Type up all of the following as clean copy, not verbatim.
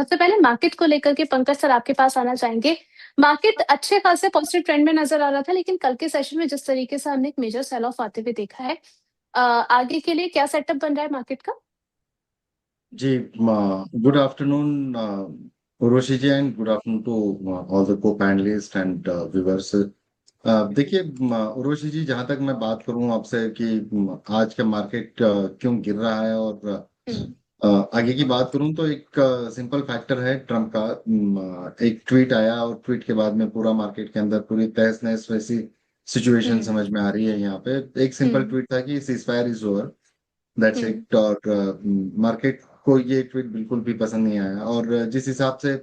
सबसे पहले मार्केट को लेकर के पंकज सर आपके पास आना चाहेंगे। मार्केट अच्छे खासे पॉजिटिव ट्रेंड में नजर आ रहा था, लेकिन कल के सेशन में जिस तरीके से हमने एक मेजर सेल ऑफ आते हुए देखा है, आगे के लिए क्या सेटअप बन रहा है मार्केट का? जी, good afternoon Urvashi ji, and good afternoon to all the co panellist and viewers. देखिए, उर्वशी जी, जहां तक मैं बात करूं आपसे कि आज का मार्केट क्यों गिर रहा है और हम्म। आगे की बात करूं तो एक सिंपल फैक्टर है ट्रम्प का। एक ट्वीट आया और ट्वीट के बाद में पूरा मार्केट के अंदर पूरी तहस नहस वैसी सिचुएशन हम्म। समझ में आ रही है। यहाँ पे एक सिंपल हम्म। ट्वीट था कि cease fire is over, that's hmm. It. और मार्केट को ये ट्वीट बिल्कुल भी पसंद नहीं आया, और जिस हिसाब से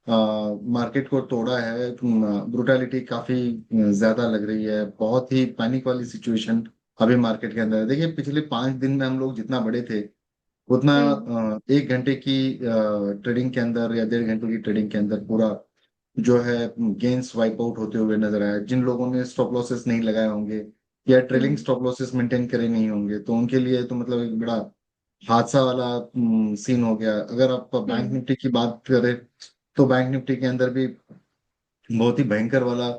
मार्केट को तोड़ा है, ब्रुटैलिटी काफी ज्यादा लग रही है। बहुत ही पैनिक वाली सिचुएशन अभी मार्केट के अंदर है। देखिए, पिछले 5 दिन में हम लोग जितना बड़े थे उतना हम्म। 1 घंटे की ट्रेडिंग के अंदर या 1.5 घंटे की ट्रेडिंग के अंदर पूरा जो है गेंस वाइप आउट होते हुए नजर आया। जिन लोगों ने स्टॉप लॉसेस नहीं लगाए होंगे या ट्रेलिंग हम्म। स्टॉप लॉसेस मेंटेन करे नहीं होंगे, तो उनके लिए तो मतलब एक बड़ा हादसा वाला सीन हो गया। अगर आप बैंक हम्म। निफ्टी की बात करें तो बैंक निफ्टी के अंदर भी बहुत ही भयंकर वाला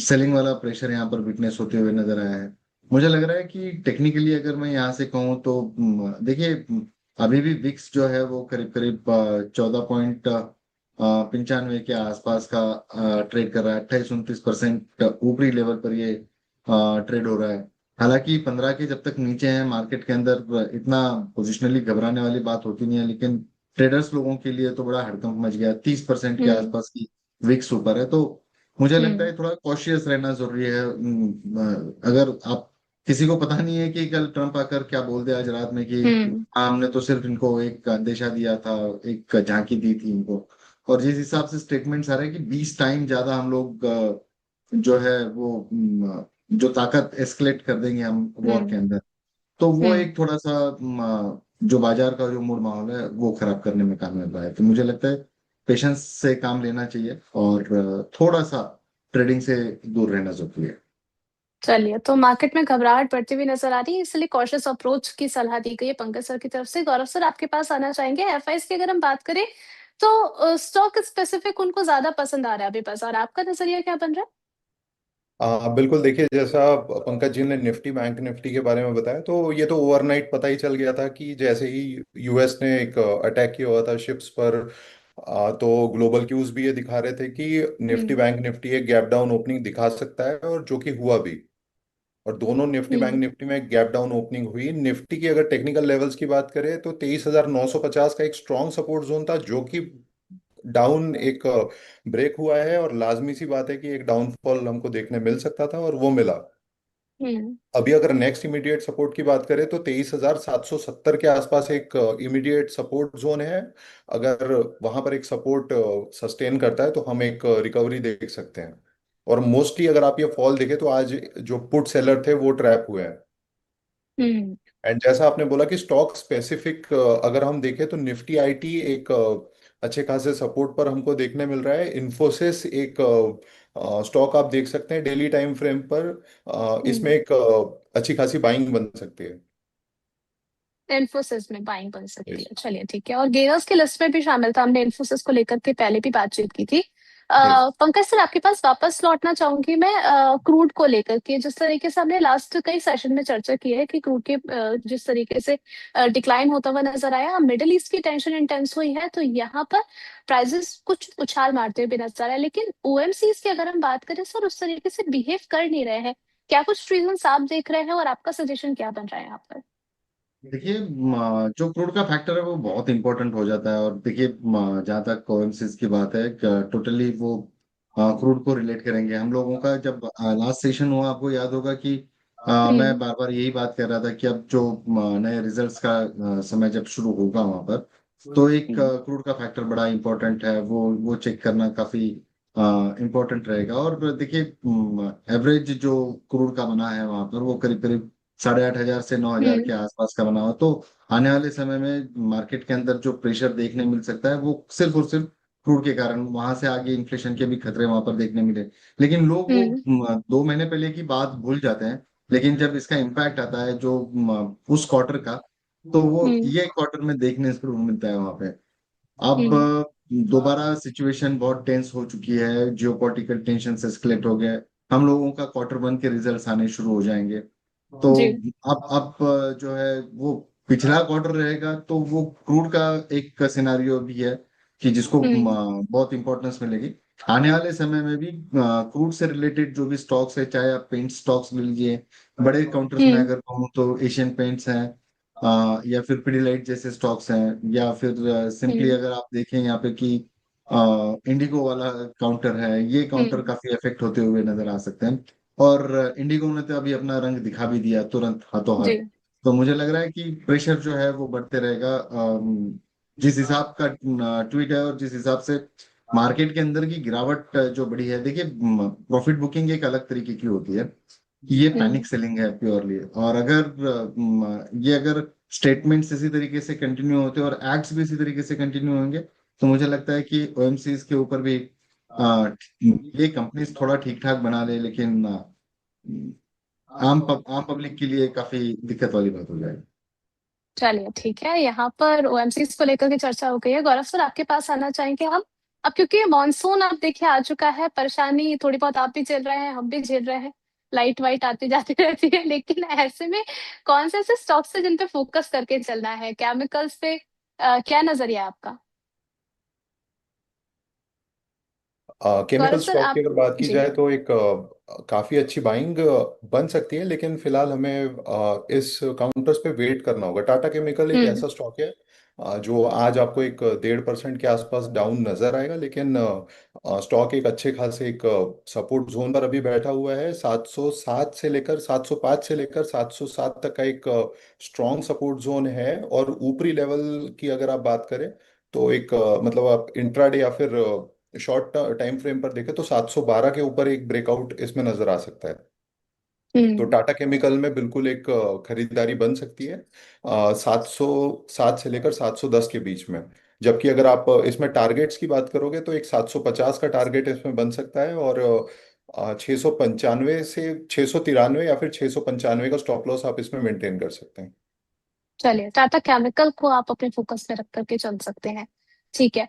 सेलिंग वाला प्रेशर यहाँ पर विटनेस होते हुए नजर आया है। मुझे लग रहा है कि टेक्निकली अगर मैं यहाँ से कहूँ तो देखिए, अभी भी विक्स जो है वो करीब करीब 14.95 के आसपास का ट्रेड कर रहा है। 28-29% ऊपरी लेवल पर ये ट्रेड हो रहा है। हालांकि 15 के जब तक नीचे है मार्केट के अंदर इतना पोजिशनली घबराने वाली बात होती नहीं है, लेकिन ट्रेडर्स लोगों के लिए तो बड़ा हड़कंप मच गया। 30% के हम्म। आसपास की विक्स ऊपर है, तो मुझे लगता हम्म। है थोड़ा कॉशियस रहना जरूरी है। अगर आप किसी को पता नहीं है कि कल ट्रम्प आकर क्या बोल दिया आज रात में कि हम्म। हाँ, हमने तो सिर्फ इनको एक अंदेशा दिया था, एक झांकी दी थी इनको। और जिस हिसाब से स्टेटमेंट्स आ रहे हैं कि 20 टाइम ज्यादा हम लोग जो है वो जो ताकत एस्केलेट कर देंगे हम वॉर के हम्म। अंदर, तो वो हम्म। एक थोड़ा सा जो बाजार का जो मूड माहौल है वो खराब करने में कामयाब रहा है। तो मुझे लगता है पेशेंस से काम लेना चाहिए और थोड़ा सा ट्रेडिंग से दूर रहना जरूरी है। चलिए, तो मार्केट में घबराहट बढ़ती हुई नजर आ रही है, इसलिए कॉशियस अप्रोच की सलाह दी गई है पंकज सर की तरफ से। गौरव सर आपके पास आना चाहेंगे। एफआईएस की अगर हम बात करें तो स्टॉक स्पेसिफिक उनको ज्यादा पसंद आ रहा है अभी बाजार, आपका नजरिया क्या बन रहा बिल्कुल। देखिए, जैसा पंकज जी ने निफ्टी बैंक निफ्टी के बारे में बताया, तो ये तो ओवरनाइट पता ही चल गया था कि जैसे ही यूएस ने एक अटैक किया हुआ था शिप्स पर, तो ग्लोबल क्यूज भी ये दिखा रहे थे कि है? निफ्टी बैंक निफ्टी एक गैप डाउन ओपनिंग दिखा सकता है, और जो कि हुआ भी। और दोनों निफ्टी बैंक हम्म। निफ्टी में गैप डाउन ओपनिंग हुई। निफ्टी की अगर टेक्निकल लेवल्स की बात करें तो 23,950 का एक स्ट्रॉन्ग सपोर्ट जोन था, जो कि डाउन एक ब्रेक हुआ है, और लाजमी सी बात है कि एक डाउनफॉल हमको देखने मिल सकता था और वो मिला। हम्म। अभी अगर नेक्स्ट इमीडिएट सपोर्ट की बात करें तो 23,770 के आसपास एक इमीडिएट सपोर्ट जोन है। अगर वहां पर एक सपोर्ट सस्टेन करता है तो हम एक रिकवरी देख सकते हैं। और मोस्टली अगर आप ये फॉल देखें तो आज जो पुट सेलर थे वो ट्रैप हुए हैं। हम्म। एंड जैसा आपने बोला कि स्टॉक स्पेसिफिक अगर हम देखें तो निफ्टी आईटी एक अच्छे खासे सपोर्ट पर हमको देखने मिल रहा है। इन्फोसिस एक स्टॉक आप देख सकते हैं डेली टाइम फ्रेम पर। इसमें हम्म। एक अच्छी खासी बाइंग बन सकती है। इन्फोसिस में बाइंग बन सकती यस। है, चलिए ठीक है। और गेनर्स की लिस्ट में भी शामिल था, हमने इन्फोसिस को लेकर के पहले भी बातचीत की थी। यस। पंकज सर आपके पास वापस लौटना चाहूंगी मैं क्रूड को लेकर के। जिस तरीके से हमने लास्ट कई सेशन में चर्चा की है कि क्रूड के जिस तरीके से डिक्लाइन होता हुआ नजर आया, मिडिल ईस्ट की टेंशन इंटेंस हुई है, तो यहाँ पर प्राइसेस कुछ उछाल मारते हुए भी नजर आया। लेकिन ओएमसीज की अगर हम बात करें सर, उस तरीके से बिहेव कर नहीं रहे हैं। क्या कुछ रीजन आप देख रहे हैं और आपका सजेशन क्या बन रहा है यहाँ पर? देखिए, जो क्रूड का फैक्टर है वो बहुत इंपॉर्टेंट हो जाता है। और देखिए, जहाँ तक ओएमसीज की बात है, टोटली वो क्रूड को रिलेट करेंगे हम लोगों का। जब लास्ट सेशन हुआ, आपको याद होगा कि मैं हम्म। बार बार यही बात कर रहा था कि अब जो नए रिजल्ट्स का समय जब शुरू होगा वहां पर, तो एक हम्म। क्रूड का फैक्टर बड़ा इंपॉर्टेंट है। वो चेक करना काफी इंपॉर्टेंट रहेगा। और देखिए, एवरेज जो क्रूड का बना है वहां पर वो करीब करीब 8,500 से 9,000 के हम्म। आसपास का बना हुआ। तो आने वाले समय में मार्केट के अंदर जो प्रेशर देखने मिल सकता है वो सिर्फ और सिर्फ क्रूड के कारण, वहां से आगे इन्फ्लेशन के भी खतरे वहां पर देखने मिले। लेकिन लोग वो हम्म। 2 महीने पहले की बात भूल जाते हैं। लेकिन जब इसका इम्पैक्ट आता है जो उस क्वार्टर का, तो वो हम्म। ये क्वार्टर में देखने को मिलता है वहां पे। अब हम्म। दोबारा सिचुएशन बहुत टेंस हो चुकी है, जियोपॉलिटिकल टेंशन एस्केलेट हो गया। हम लोगों का क्वार्टर वन के रिजल्ट्स आने शुरू हो जाएंगे। तो जी। अब जो है वो पिछला क्वार्टर रहेगा, तो वो क्रूड का एक सिनारियो भी है कि जिसको हम्म। बहुत इंपॉर्टेंस मिलेगी। आने वाले समय में भी क्रूड से रिलेटेड जो भी स्टॉक्स है, चाहे आप पेंट स्टॉक्स ले लीजिए, बड़े काउंटर्स में हम्म। अगर कहूँ तो एशियन पेंट्स हैं, या फिर पिडिलाइट जैसे स्टॉक्स हैं, या फिर सिंपली हम्म। अगर आप देखें यहाँ पे कि इंडिगो वाला काउंटर है, ये काउंटर हम्म। काफी इफेक्ट होते हुए नजर आ सकते हैं। और इंडिगो ने तो अभी अपना रंग दिखा भी दिया तुरंत हाथों हाथ। जी। तो मुझे लग रहा है कि प्रेशर जो है वो बढ़ते रहेगा। जिस हिसाब का ट्वीट है और जिस हिसाब से मार्केट के अंदर की गिरावट जो बढ़ी है, देखिए प्रॉफिट बुकिंग एक अलग तरीके की होती है कि ये हम्म। पैनिक सेलिंग है प्योरली। और अगर ये अगर स्टेटमेंट्स इसी तरीके से कंटिन्यू होते और एक्ट्स भी इसी तरीके से कंटिन्यू होंगे, तो मुझे लगता है कि ओएमसीज के ऊपर भी ये कंपनीज थोड़ा ठीक ठाक बना ले, लेकिन आम पब्लिक के लिए काफी दिक्कत वाली बात हो जाएगी। चलिए ठीक है, यहाँ पर ओएमसीज को लेकर के चर्चा हो गई है। गौरव सर, आपके पास आना चाहेंगे हम। अब क्योंकि मानसून आप देखिए आ चुका है, परेशानी थोड़ी बहुत आप भी झेल रहे हैं, हम भी झेल रहे हैं। लाइट वाइट आती जाती रहती है, लेकिन ऐसे में कौन से ऐसे स्टॉक्स है जिन पे फोकस करके चलना है, केमिकल्स पे? क्या नजरिया है आपका? गौरव केमिकल सर स्टॉक की आप। अगर बात की जी। जाए तो एक काफी अच्छी बाइंग बन सकती है, लेकिन फिलहाल हमें इस काउंटर्स पे वेट करना होगा। टाटा केमिकल एक हम्म। ऐसा स्टॉक है जो आज आपको एक 1.5% के आसपास डाउन नजर आएगा, लेकिन स्टॉक एक अच्छे खासे एक सपोर्ट जोन पर अभी बैठा हुआ है। 707 से लेकर 705 से लेकर 707 तक का एक स्ट्रॉन्ग सपोर्ट जोन है। और ऊपरी लेवल की अगर आप बात करें तो एक मतलब आप इंट्राडे या फिर शॉर्ट टाइम फ्रेम पर देखें तो 712 के ऊपर एक ब्रेकआउट इसमें नजर आ सकता है। तो हम्म। टाटा केमिकल में बिल्कुल एक खरीदारी बन सकती है 707 से लेकर 710 के बीच में। जबकि अगर आप इसमें टारगेट्स की बात करोगे तो एक 750 का टारगेट इसमें बन सकता है, और 695 से 693 या फिर 695 का स्टॉप लॉस आप इसमें मेंटेन कर सकते हैं। चलिए, टाटा केमिकल को आप अपने फोकस में रख करके चल सकते हैं। ठीक है।